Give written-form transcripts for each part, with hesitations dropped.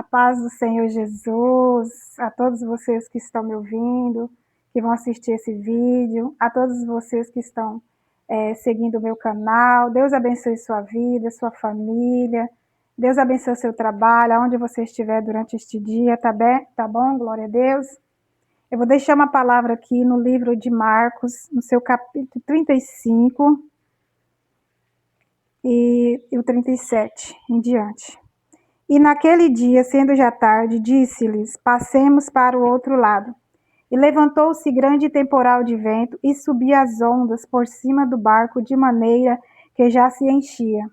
paz do Senhor Jesus, a todos vocês que estão me ouvindo, que vão assistir esse vídeo, a todos vocês que estão seguindo o meu canal. Deus abençoe sua vida, sua família. Deus abençoe seu trabalho, aonde você estiver durante este dia, tá bem? Tá bom? Glória a Deus. Eu vou deixar uma palavra aqui no livro de Marcos, no seu capítulo 35 e o 37 em diante. E naquele dia, sendo já tarde, disse-lhes: passemos para o outro lado. E levantou-se grande temporal de vento, e subia as ondas por cima do barco, de maneira que já se enchia.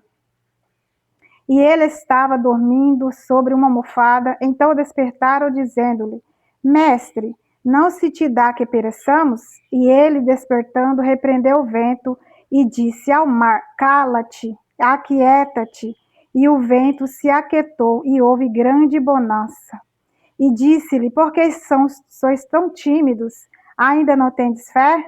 E ele estava dormindo sobre uma almofada. Então despertaram, dizendo-lhe: Mestre, não se te dá que pereçamos? E ele, despertando, repreendeu o vento e disse ao mar: Cala-te, aquieta-te. E o vento se aquietou, e houve grande bonança. E disse-lhe: Por que sois tão tímidos? Ainda não tendes fé?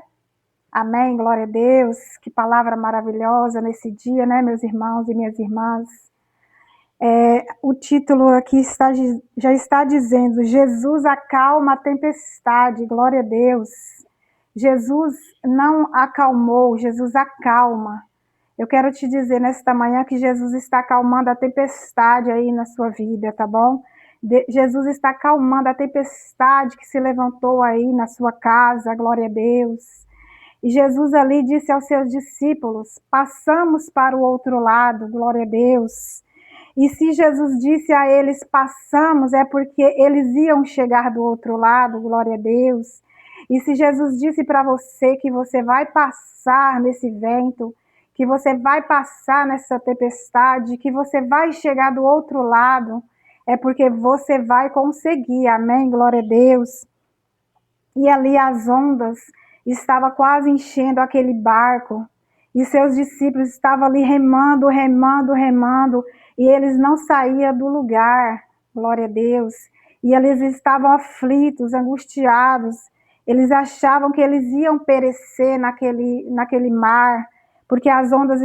Amém, glória a Deus. Que palavra maravilhosa nesse dia, né, meus irmãos e minhas irmãs? O título aqui já está dizendo: Jesus acalma a tempestade, glória a Deus. Jesus não acalmou, Jesus acalma. Eu quero te dizer nesta manhã que Jesus está acalmando a tempestade aí na sua vida, tá bom? Jesus está acalmando a tempestade que se levantou aí na sua casa, glória a Deus. E Jesus ali disse aos seus discípulos: passamos para o outro lado, glória a Deus. E se Jesus disse a eles: passamos, é porque eles iam chegar do outro lado, glória a Deus. E se Jesus disse para você que você vai passar nesse vento, que você vai passar nessa tempestade, que você vai chegar do outro lado, é porque você vai conseguir, amém? Glória a Deus. E ali as ondas estavam quase enchendo aquele barco, e seus discípulos estavam ali remando, remando, remando, e eles não saíam do lugar, glória a Deus. E eles estavam aflitos, angustiados, eles achavam que eles iam perecer naquele mar, porque as ondas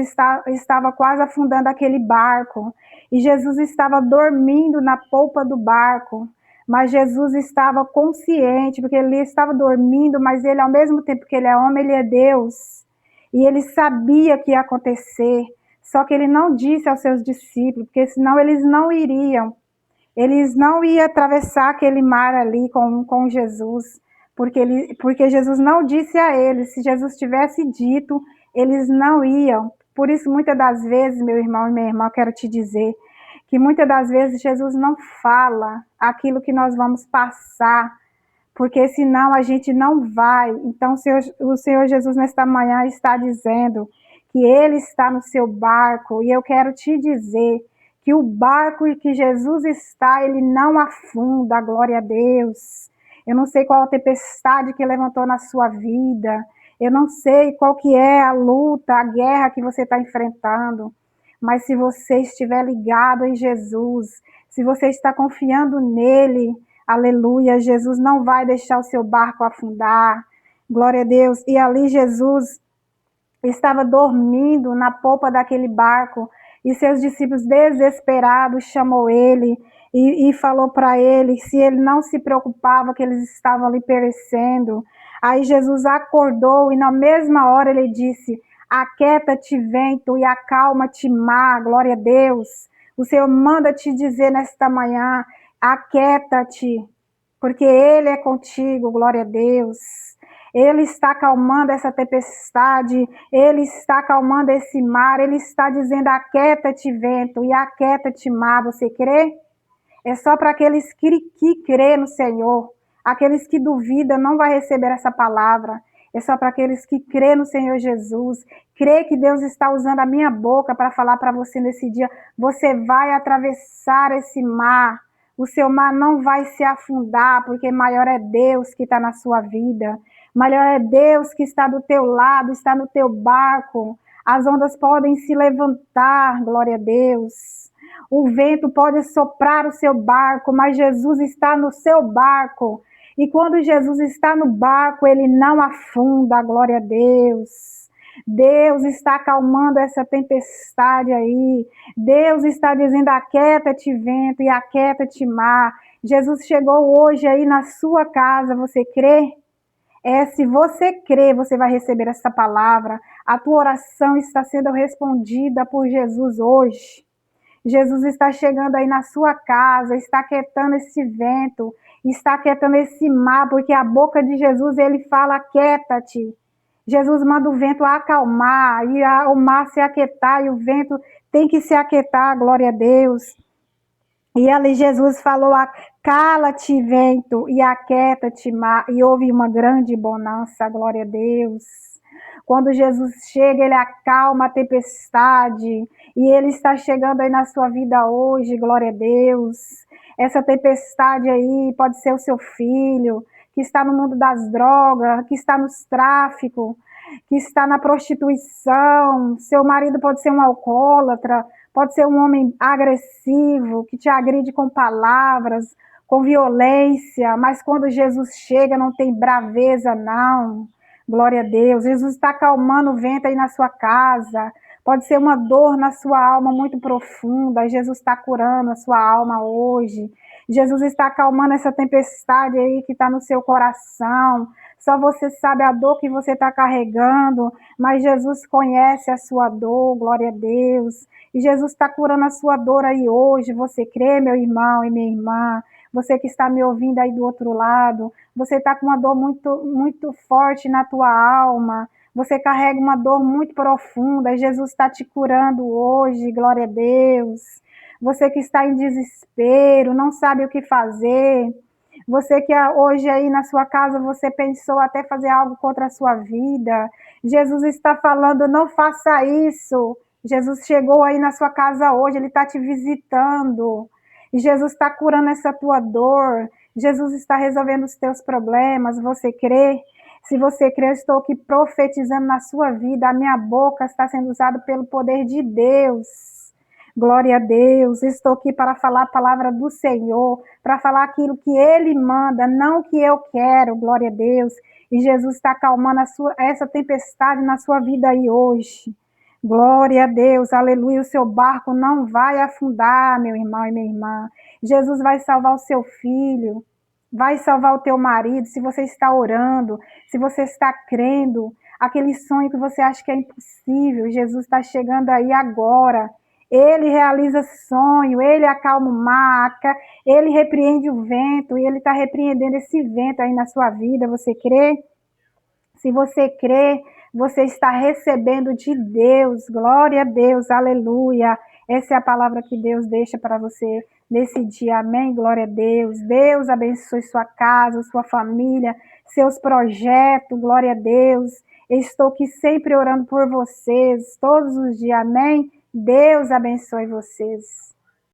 estavam quase afundando aquele barco, e Jesus estava dormindo na polpa do barco, mas Jesus estava consciente, porque ele estava dormindo, mas ele, ao mesmo tempo que ele é homem, ele é Deus, e ele sabia que ia acontecer, só que ele não disse aos seus discípulos, porque senão eles não iriam atravessar aquele mar ali com Jesus, porque Jesus não disse a eles. Se Jesus tivesse dito, eles não iam. Por isso, muitas das vezes, meu irmão e minha irmã, eu quero te dizer que muitas das vezes Jesus não fala aquilo que nós vamos passar, porque senão a gente não vai. Então, o Senhor Jesus, nesta manhã, está dizendo que Ele está no seu barco, e eu quero te dizer que o barco em que Jesus está, ele não afunda, glória a Deus. Eu não sei qual a tempestade que levantou na sua vida, eu não sei qual que é a luta, a guerra que você está enfrentando, mas se você estiver ligado em Jesus, se você está confiando nele, aleluia, Jesus não vai deixar o seu barco afundar, glória a Deus. E ali Jesus estava dormindo na polpa daquele barco, e seus discípulos desesperados chamou ele e falou para ele se ele não se preocupava que eles estavam ali perecendo. Aí Jesus acordou e na mesma hora ele disse: aquieta-te vento e acalma-te mar, glória a Deus. O Senhor manda te dizer nesta manhã: aquieta-te, porque Ele é contigo, glória a Deus. Ele está acalmando essa tempestade, Ele está acalmando esse mar, Ele está dizendo: aquieta-te vento e aquieta-te mar. Você crê? É só para aqueles que crê no Senhor. Aqueles que duvidam não vai receber essa palavra. É só para aqueles que crê no Senhor Jesus. Crê que Deus está usando a minha boca para falar para você nesse dia: você vai atravessar esse mar. O seu mar não vai se afundar, porque maior é Deus que está na sua vida. Maior é Deus que está do teu lado, está no teu barco. As ondas podem se levantar, glória a Deus. O vento pode soprar o seu barco, mas Jesus está no seu barco. E quando Jesus está no barco, ele não afunda, glória a Deus. Deus está acalmando essa tempestade aí. Deus está dizendo: aquieta-te vento e aquieta-te mar. Jesus chegou hoje aí na sua casa, você crê? Se você crê, você vai receber essa palavra. A tua oração está sendo respondida por Jesus hoje. Jesus está chegando aí na sua casa, está aquietando esse vento, está aquietando esse mar, porque a boca de Jesus, ele fala: aquieta-te. Jesus manda o vento acalmar, e o mar se aquietar, e o vento tem que se aquietar, glória a Deus. E ali Jesus falou: cala-te vento e aquieta-te mar, e houve uma grande bonança, glória a Deus. Quando Jesus chega, ele acalma a tempestade, e ele está chegando aí na sua vida hoje, glória a Deus. Essa tempestade aí pode ser o seu filho, que está no mundo das drogas, que está nos tráficos, que está na prostituição. Seu marido pode ser um alcoólatra, pode ser um homem agressivo, que te agride com palavras, com violência, mas quando Jesus chega não tem braveza, não. Glória a Deus. Jesus está acalmando o vento aí na sua casa. Pode ser uma dor na sua alma muito profunda. Jesus está curando a sua alma hoje. Jesus está acalmando essa tempestade aí que está no seu coração. Só você sabe a dor que você está carregando, mas Jesus conhece a sua dor, glória a Deus. E Jesus está curando a sua dor aí hoje. Você crê, meu irmão e minha irmã? Você que está me ouvindo aí do outro lado, você está com uma dor muito, muito forte na tua alma. Você carrega uma dor muito profunda. E Jesus está te curando hoje, glória a Deus. Você que está em desespero, não sabe o que fazer. Você que hoje aí na sua casa, você pensou até fazer algo contra a sua vida. Jesus está falando: não faça isso. Jesus chegou aí na sua casa hoje, ele está te visitando. E Jesus está curando essa tua dor. Jesus está resolvendo os teus problemas. Você crê? Se você crê, eu estou aqui profetizando na sua vida. A minha boca está sendo usada pelo poder de Deus. Glória a Deus. Estou aqui para falar a palavra do Senhor, para falar aquilo que Ele manda, não o que eu quero. Glória a Deus. E Jesus está acalmando essa tempestade na sua vida aí hoje. Glória a Deus, aleluia. O seu barco não vai afundar, meu irmão e minha irmã. Jesus vai salvar o seu filho, vai salvar o teu marido. Se você está orando, se você está crendo, aquele sonho que você acha que é impossível, Jesus está chegando aí agora. Ele realiza sonho, ele acalma o mar, ele repreende o vento, e ele está repreendendo esse vento aí na sua vida. Você crê? Se você crê, você está recebendo de Deus. Glória a Deus, aleluia. Essa é a palavra que Deus deixa para você nesse dia. Amém? Glória a Deus. Deus abençoe sua casa, sua família, seus projetos. Glória a Deus. Eu estou aqui sempre orando por vocês, todos os dias. Amém? Deus abençoe vocês.